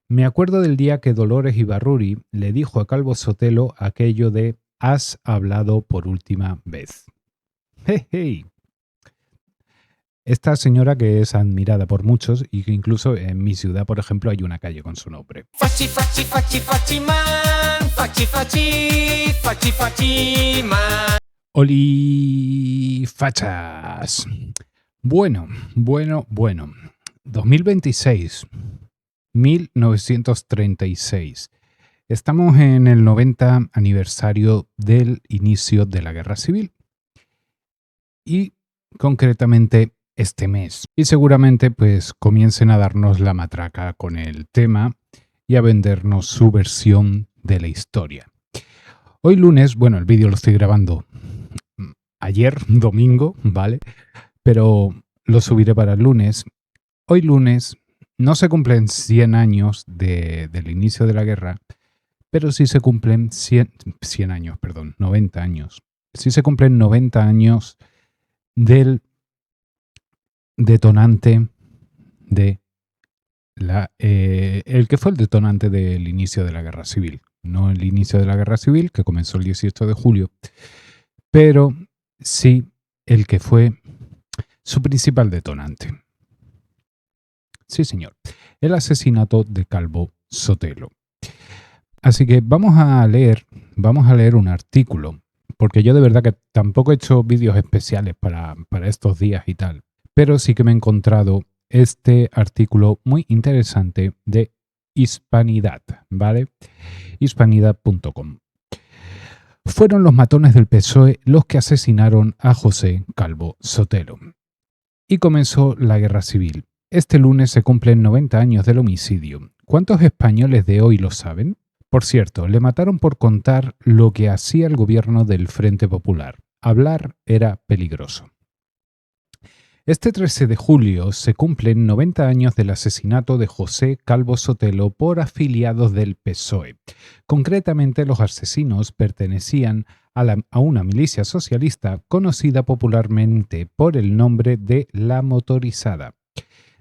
Me acuerdo del día que Dolores Ibarruri le dijo a Calvo Sotelo aquello de "has hablado por última vez". Hey, hey. Esta señora que es admirada por muchos y que incluso en mi ciudad, por ejemplo, hay una calle con su nombre. Facci, facci, facci, facci man. Facci, facci, facci, facci man. Oli fachas. Bueno. 2026, 1936. Estamos en el 90 aniversario del inicio de la Guerra Civil. Y concretamente este mes. Y seguramente pues comiencen a darnos la matraca con el tema y a vendernos su versión de la historia. Hoy lunes, bueno, el vídeo lo estoy grabando ayer, domingo, ¿vale? Pero lo subiré para el lunes. Hoy lunes no se cumplen 100 años del inicio de la guerra, pero sí se cumplen 90 años. Sí se cumplen 90 años del detonante de el que fue el detonante del inicio de la Guerra Civil. No el inicio de la Guerra Civil, que comenzó el 18 de julio, pero sí el que fue su principal detonante. Sí, señor. El asesinato de Calvo Sotelo. Así que vamos a leer un artículo, porque yo de verdad que tampoco he hecho vídeos especiales para estos días y tal, pero sí que me he encontrado este artículo muy interesante de Hispanidad, ¿vale? Hispanidad.com. Fueron los matones del PSOE los que asesinaron a José Calvo Sotelo. Y comenzó la guerra civil. Este lunes se cumplen 90 años del homicidio. ¿Cuántos españoles de hoy lo saben? Por cierto, le mataron por contar lo que hacía el gobierno del Frente Popular. Hablar era peligroso. Este 13 de julio se cumplen 90 años del asesinato de José Calvo Sotelo por afiliados del PSOE. Concretamente, los asesinos pertenecían a una milicia socialista conocida popularmente por el nombre de La Motorizada.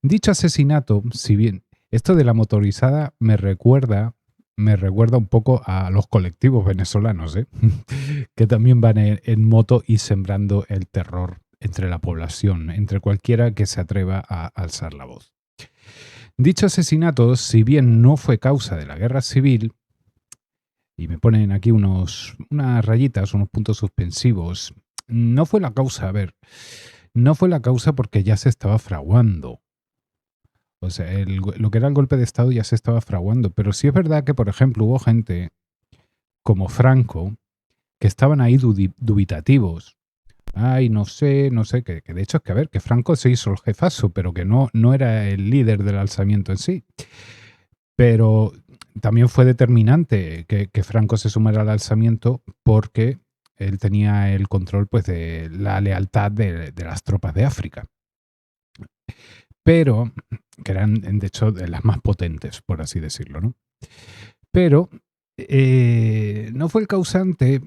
Dicho asesinato, si bien esto de La Motorizada me recuerda un poco a los colectivos venezolanos, que también van en moto y sembrando el terror entre la población, entre cualquiera que se atreva a alzar la voz. Dicho asesinato, si bien no fue causa de la guerra civil, y me ponen aquí unas rayitas, unos puntos suspensivos, no fue la causa, no fue la causa porque ya se estaba fraguando. O sea, lo que era el golpe de Estado ya se estaba fraguando, pero sí es verdad que, por ejemplo, hubo gente como Franco que estaban ahí dubitativos. Ay, no sé, que de hecho es que, a ver, que Franco se hizo el jefazo, pero que no era el líder del alzamiento en sí. Pero también fue determinante que Franco se sumara al alzamiento porque él tenía el control pues, de la lealtad de las tropas de África. Pero, que eran de hecho de las más potentes, por así decirlo, ¿no? Pero no fue el causante,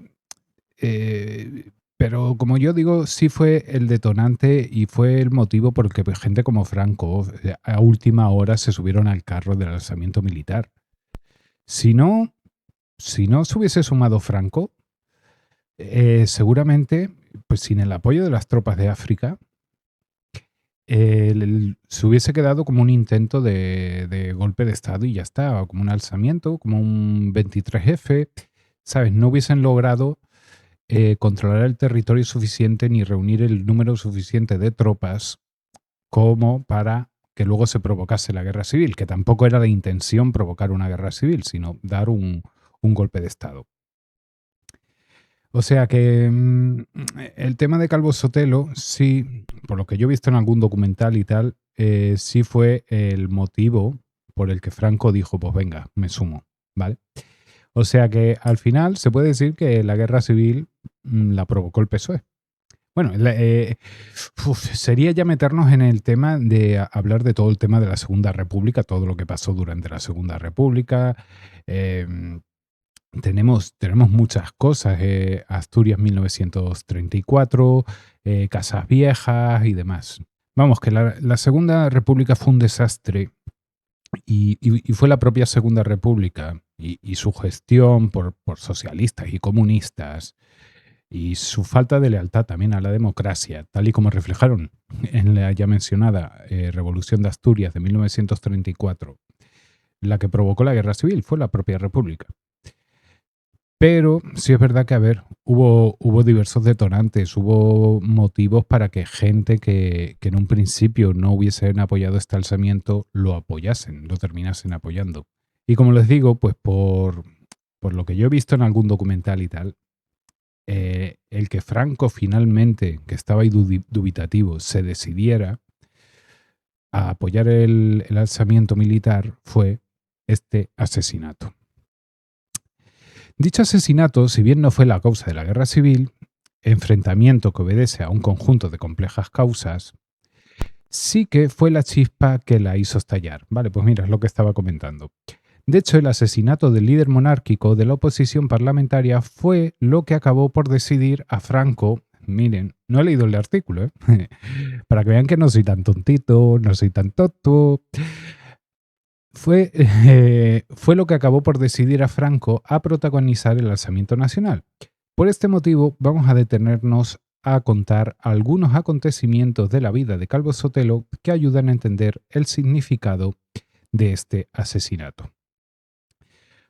pero como yo digo, sí fue el detonante y fue el motivo por el que gente como Franco a última hora se subieron al carro del alzamiento militar. Si no se hubiese sumado Franco, seguramente, pues sin el apoyo de las tropas de África, se hubiese quedado como un intento de golpe de Estado y ya está, como un alzamiento, como un 23F, ¿sabes? No hubiesen logrado controlar el territorio suficiente ni reunir el número suficiente de tropas como para que luego se provocase la guerra civil, que tampoco era la intención provocar una guerra civil, sino dar un golpe de Estado. O sea que el tema de Calvo Sotelo, sí, por lo que yo he visto en algún documental y tal, sí fue el motivo por el que Franco dijo, pues venga, me sumo, ¿vale? O sea que al final se puede decir que la guerra civil la provocó el PSOE. Bueno, sería ya meternos en el tema de hablar de todo el tema de la Segunda República, todo lo que pasó durante la Segunda República. Tenemos muchas cosas, Asturias 1934, Casas Viejas y demás. Vamos, que la Segunda República fue un desastre y fue la propia Segunda República y su gestión por socialistas y comunistas y su falta de lealtad también a la democracia, tal y como reflejaron en la ya mencionada Revolución de Asturias de 1934, la que provocó la guerra civil fue la propia República. Pero sí es verdad que, a ver, hubo diversos detonantes, hubo motivos para que gente que en un principio no hubiesen apoyado este alzamiento lo apoyasen, lo terminasen apoyando. Y como les digo, pues por lo que yo he visto en algún documental y tal, el que Franco finalmente, que estaba ahí dubitativo, se decidiera a apoyar el alzamiento militar fue este asesinato. Dicho asesinato, si bien no fue la causa de la guerra civil, enfrentamiento que obedece a un conjunto de complejas causas, sí que fue la chispa que la hizo estallar. Vale, pues mira, es lo que estaba comentando. De hecho, el asesinato del líder monárquico de la oposición parlamentaria fue lo que acabó por decidir a Franco. Miren, no he leído el artículo, para que vean que no soy tan tontito, no soy tan tonto. Fue lo que acabó por decidir a Franco a protagonizar el alzamiento nacional. Por este motivo, vamos a detenernos a contar algunos acontecimientos de la vida de Calvo Sotelo que ayudan a entender el significado de este asesinato.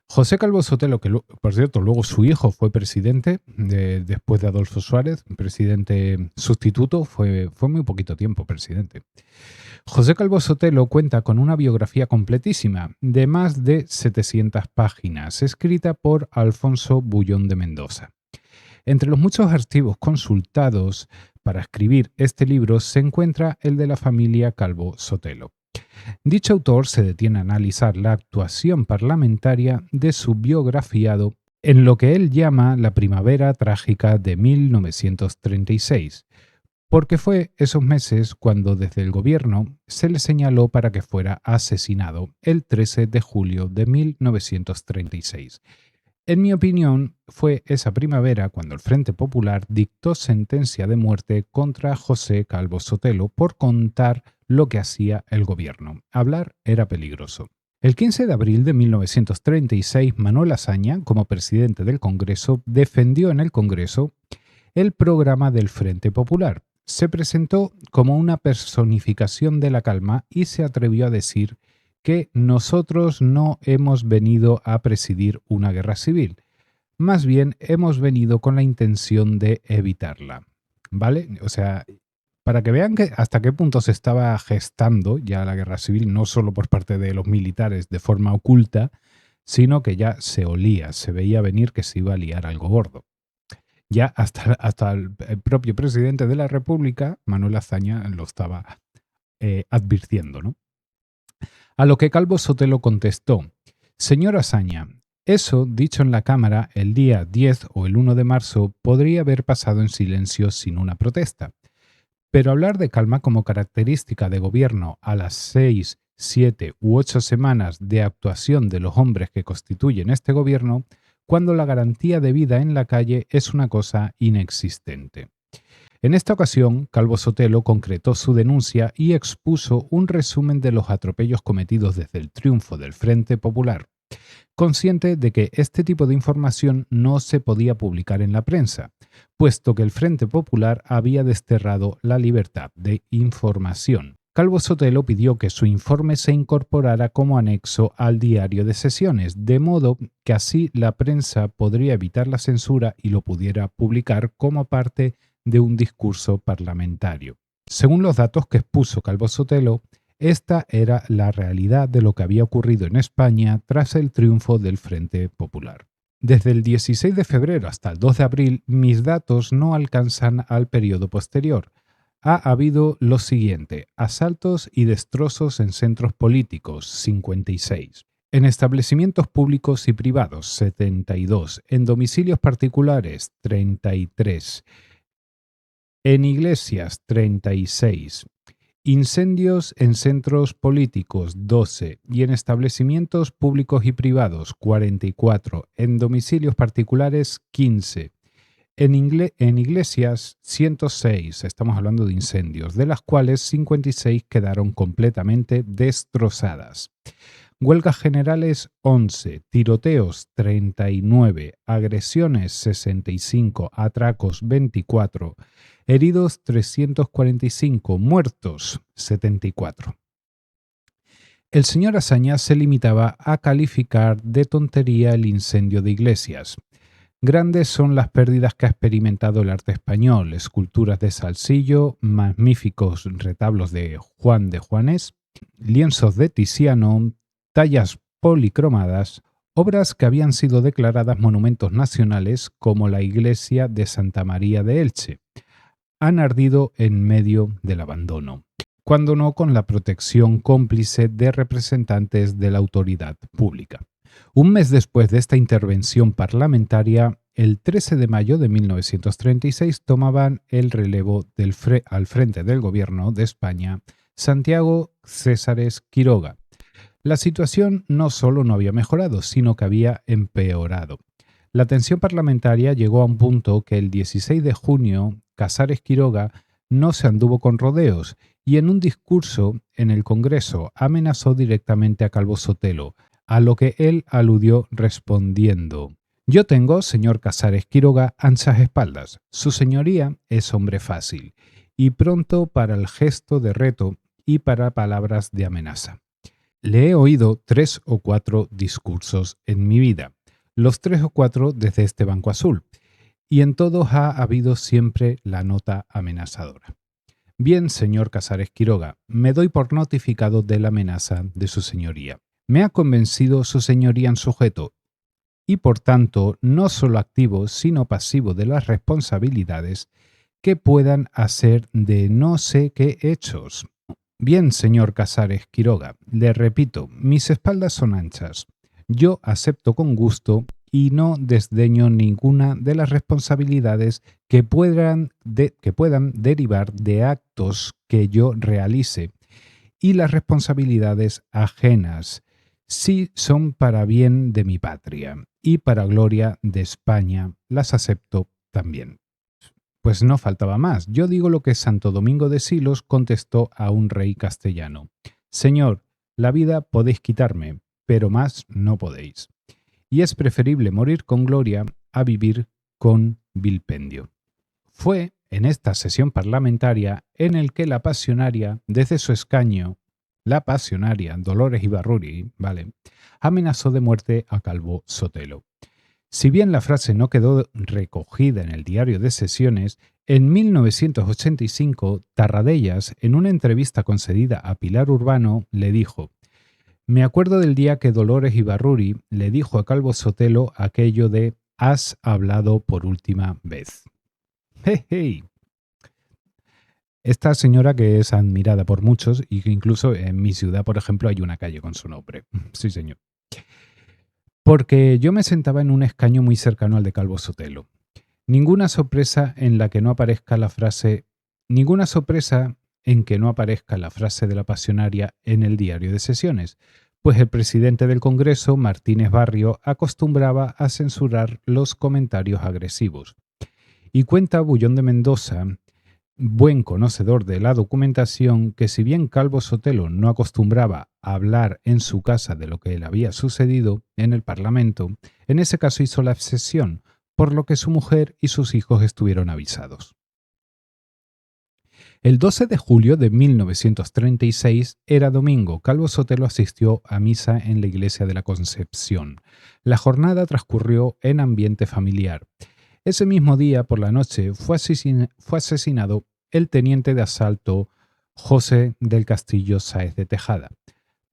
José Calvo Sotelo, que por cierto luego su hijo fue presidente después de Adolfo Suárez, presidente sustituto, fue muy poquito tiempo presidente. José Calvo Sotelo cuenta con una biografía completísima de más de 700 páginas, escrita por Alfonso Bullón de Mendoza. Entre los muchos archivos consultados para escribir este libro se encuentra el de la familia Calvo Sotelo. Dicho autor se detiene a analizar la actuación parlamentaria de su biografiado en lo que él llama la primavera trágica de 1936, porque fue esos meses cuando desde el gobierno se le señaló para que fuera asesinado el 13 de julio de 1936. En mi opinión, fue esa primavera cuando el Frente Popular dictó sentencia de muerte contra José Calvo Sotelo por contar lo que hacía el gobierno. Hablar era peligroso. El 15 de abril de 1936, Manuel Azaña, como presidente del Congreso, defendió en el Congreso el programa del Frente Popular. Se presentó como una personificación de la calma y se atrevió a decir que nosotros no hemos venido a presidir una guerra civil, más bien hemos venido con la intención de evitarla. ¿Vale? O sea, para que vean que hasta qué punto se estaba gestando ya la guerra civil, no solo por parte de los militares de forma oculta, sino que ya se olía, se veía venir que se iba a liar algo gordo. Ya hasta el propio presidente de la República, Manuel Azaña, lo estaba advirtiendo, ¿no? A lo que Calvo Sotelo contestó: «Señor Azaña, eso, dicho en la Cámara el día 10 o el 1 de marzo, podría haber pasado en silencio sin una protesta. Pero hablar de calma como característica de gobierno a las 6, 7 u 8 semanas de actuación de los hombres que constituyen este gobierno, cuando la garantía de vida en la calle es una cosa inexistente». En esta ocasión, Calvo Sotelo concretó su denuncia y expuso un resumen de los atropellos cometidos desde el triunfo del Frente Popular, consciente de que este tipo de información no se podía publicar en la prensa, puesto que el Frente Popular había desterrado la libertad de información. Calvo Sotelo pidió que su informe se incorporara como anexo al diario de sesiones, de modo que así la prensa podría evitar la censura y lo pudiera publicar como parte de un discurso parlamentario. Según los datos que expuso Calvo Sotelo, esta era la realidad de lo que había ocurrido en España tras el triunfo del Frente Popular. Desde el 16 de febrero hasta el 2 de abril, mis datos no alcanzan al periodo posterior. Ha habido lo siguiente: asaltos y destrozos en centros políticos, 56. En establecimientos públicos y privados, 72. En domicilios particulares, 33. En iglesias, 36. Incendios en centros políticos, 12. Y en establecimientos públicos y privados, 44. En domicilios particulares, 15. En Iglesias, 106, estamos hablando de incendios, de las cuales 56 quedaron completamente destrozadas. Huelgas generales, 11, tiroteos, 39, agresiones, 65, atracos, 24, heridos, 345, muertos, 74. El señor Azaña se limitaba a calificar de tontería el incendio de Iglesias. Grandes son las pérdidas que ha experimentado el arte español, esculturas de Salsillo, magníficos retablos de Juan de Juanes, lienzos de Tiziano, tallas policromadas, obras que habían sido declaradas monumentos nacionales como la iglesia de Santa María de Elche. Han ardido en medio del abandono, cuando no con la protección cómplice de representantes de la autoridad pública. Un mes después de esta intervención parlamentaria, el 13 de mayo de 1936 tomaban el relevo al frente del gobierno de España Santiago Césares Quiroga. La situación no solo no había mejorado, sino que había empeorado. La tensión parlamentaria llegó a un punto que el 16 de junio Casares Quiroga no se anduvo con rodeos y en un discurso en el Congreso amenazó directamente a Calvo Sotelo, a lo que él aludió respondiendo: «Yo tengo, señor Casares Quiroga, anchas espaldas. Su señoría es hombre fácil y pronto para el gesto de reto y para palabras de amenaza. Le he oído 3 o 4 discursos en mi vida, los 3 o 4 desde este banco azul, y en todos ha habido siempre la nota amenazadora. Bien, señor Casares Quiroga, me doy por notificado de la amenaza de su señoría. Me ha convencido su señoría en sujeto y por tanto no solo activo sino pasivo de las responsabilidades que puedan hacer de no sé qué hechos. Bien, señor Casares Quiroga, le repito, mis espaldas son anchas. Yo acepto con gusto y no desdeño ninguna de las responsabilidades que puedan derivar de actos que yo realice y las responsabilidades ajenas, si son para bien de mi patria y para gloria de España, las acepto también». Pues no faltaba más. Yo digo lo que Santo Domingo de Silos contestó a un rey castellano: «Señor, la vida podéis quitarme, pero más no podéis. Y es preferible morir con gloria a vivir con vilpendio». Fue en esta sesión parlamentaria en el que la pasionaria, desde su escaño, la pasionaria Dolores Ibarruri, amenazó de muerte a Calvo Sotelo. Si bien la frase no quedó recogida en el diario de sesiones, en 1985 Tarradellas, en una entrevista concedida a Pilar Urbano, le dijo: «Me acuerdo del día que Dolores Ibarruri le dijo a Calvo Sotelo aquello de «has hablado por última vez». ¡Hey, hey! Esta señora que es admirada por muchos y que incluso en mi ciudad, por ejemplo, hay una calle con su nombre. Sí, señor. Porque yo me sentaba en un escaño muy cercano al de Calvo Sotelo. Ninguna sorpresa en que no aparezca la frase de la pasionaria en el diario de sesiones, pues el presidente del Congreso, Martínez Barrio, acostumbraba a censurar los comentarios agresivos. Y cuenta Bullón de Mendoza, buen conocedor de la documentación, que si bien Calvo Sotelo no acostumbraba a hablar en su casa de lo que le había sucedido en el Parlamento, en ese caso hizo la excepción, por lo que su mujer y sus hijos estuvieron avisados. El 12 de julio de 1936 era domingo. Calvo Sotelo asistió a misa en la iglesia de la Concepción. La jornada transcurrió en ambiente familiar. Ese mismo día, por la noche, fue asesinado el teniente de asalto José del Castillo Sáez de Tejada.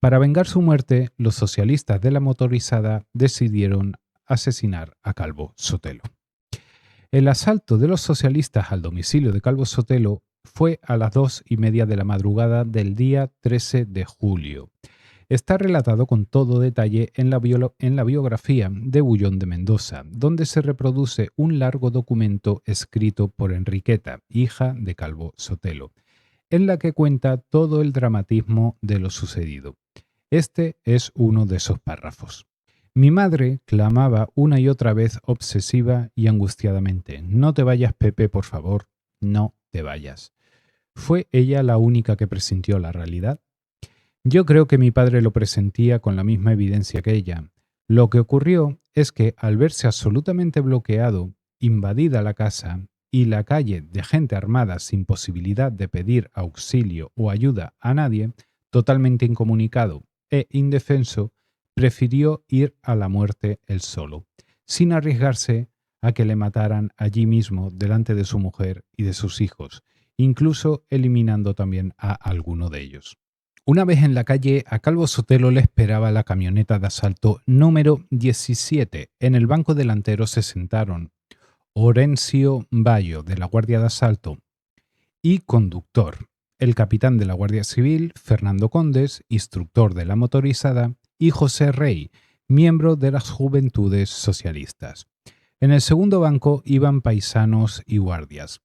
Para vengar su muerte, los socialistas de la motorizada decidieron asesinar a Calvo Sotelo. El asalto de los socialistas al domicilio de Calvo Sotelo fue a las 2:30 de la madrugada del día 13 de julio. Está relatado con todo detalle en la biografía de Bullón de Mendoza, donde se reproduce un largo documento escrito por Enriqueta, hija de Calvo Sotelo, en la que cuenta todo el dramatismo de lo sucedido. Este es uno de esos párrafos. Mi madre clamaba una y otra vez obsesiva y angustiadamente: «No te vayas, Pepe, por favor, no te vayas». ¿Fue ella la única que presintió la realidad? Yo creo que mi padre lo presentía con la misma evidencia que ella. Lo que ocurrió es que, al verse absolutamente bloqueado, invadida la casa y la calle de gente armada sin posibilidad de pedir auxilio o ayuda a nadie, totalmente incomunicado e indefenso, prefirió ir a la muerte él solo, sin arriesgarse a que le mataran allí mismo delante de su mujer y de sus hijos, incluso eliminando también a alguno de ellos. Una vez en la calle, a Calvo Sotelo le esperaba la camioneta de asalto número 17. En el banco delantero se sentaron Orencio Bayo, de la Guardia de Asalto, y conductor, el capitán de la Guardia Civil, Fernando Condes, instructor de la motorizada, y José Rey, miembro de las Juventudes Socialistas. En el segundo banco iban paisanos y guardias.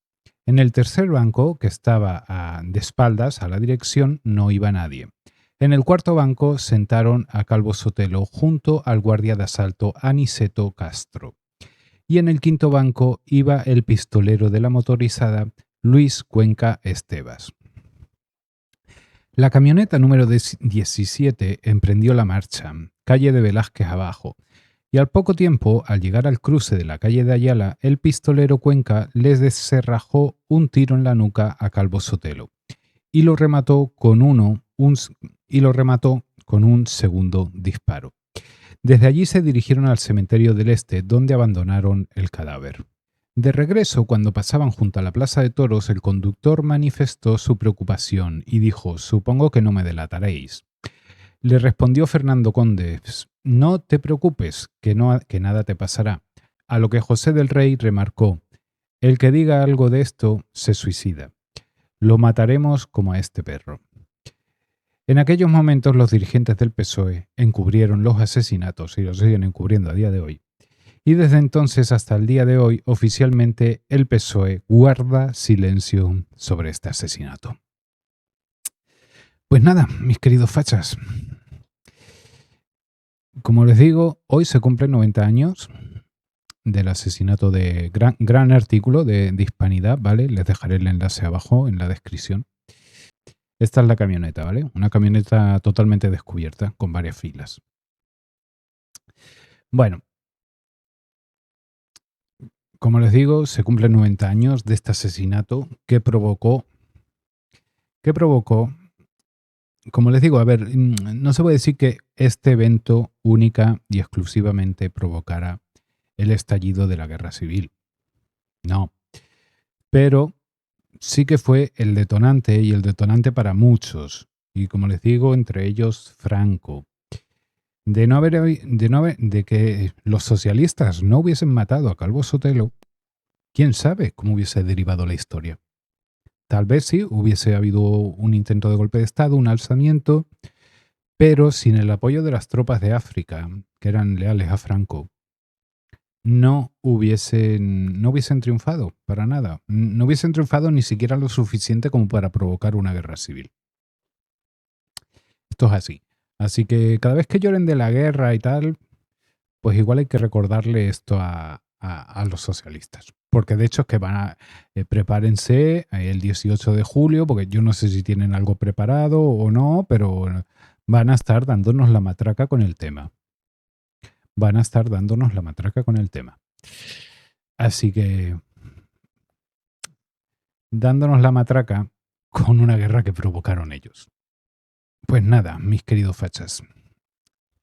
En el tercer banco, que estaba de espaldas a la dirección, no iba nadie. En el cuarto banco sentaron a Calvo Sotelo junto al guardia de asalto Aniceto Castro. Y en el quinto banco iba el pistolero de la motorizada Luis Cuenca Estebas. La camioneta número 17 emprendió la marcha, calle de Velázquez abajo, y al poco tiempo, al llegar al cruce de la calle de Ayala, el pistolero Cuenca les descerrajó un tiro en la nuca a Calvo Sotelo y lo remató con un segundo disparo. Desde allí se dirigieron al cementerio del Este, donde abandonaron el cadáver. De regreso, cuando pasaban junto a la plaza de toros, el conductor manifestó su preocupación y dijo: «Supongo que no me delataréis». Le respondió Fernando Condes: «No te preocupes, que nada te pasará». A lo que José del Rey remarcó: «El que diga algo de esto se suicida. Lo mataremos como a este perro». En aquellos momentos los dirigentes del PSOE encubrieron los asesinatos y los siguen encubriendo a día de hoy. Y desde entonces hasta el día de hoy, oficialmente, el PSOE guarda silencio sobre este asesinato. Pues nada, mis queridos fachas. Como les digo, hoy se cumplen 90 años del asesinato de gran artículo de Hispanidad, ¿vale? Les dejaré el enlace abajo en la descripción. Esta es la camioneta, ¿vale? Una camioneta totalmente descubierta, con varias filas. Bueno, como les digo, se cumplen 90 años de este asesinato que provocó, como les digo, a ver, no se puede decir que este evento única y exclusivamente provocara el estallido de la guerra civil. No. Pero sí que fue el detonante, y el detonante para muchos. Y como les digo, entre ellos Franco. De que los socialistas no hubiesen matado a Calvo Sotelo, quién sabe cómo hubiese derivado la historia. Tal vez sí, hubiese habido un intento de golpe de Estado, un alzamiento, pero sin el apoyo de las tropas de África, que eran leales a Franco, no hubiesen triunfado para nada. No hubiesen triunfado ni siquiera lo suficiente como para provocar una guerra civil. Esto es así. Así que cada vez que lloren de la guerra y tal, pues igual hay que recordarle esto a los socialistas. Porque de hecho es que van a prepárense el 18 de julio, porque yo no sé si tienen algo preparado o no, pero van a estar dándonos la matraca con el tema. Así que dándonos la matraca con una guerra que provocaron ellos. Pues nada, mis queridos fachas.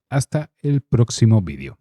Hasta el próximo vídeo.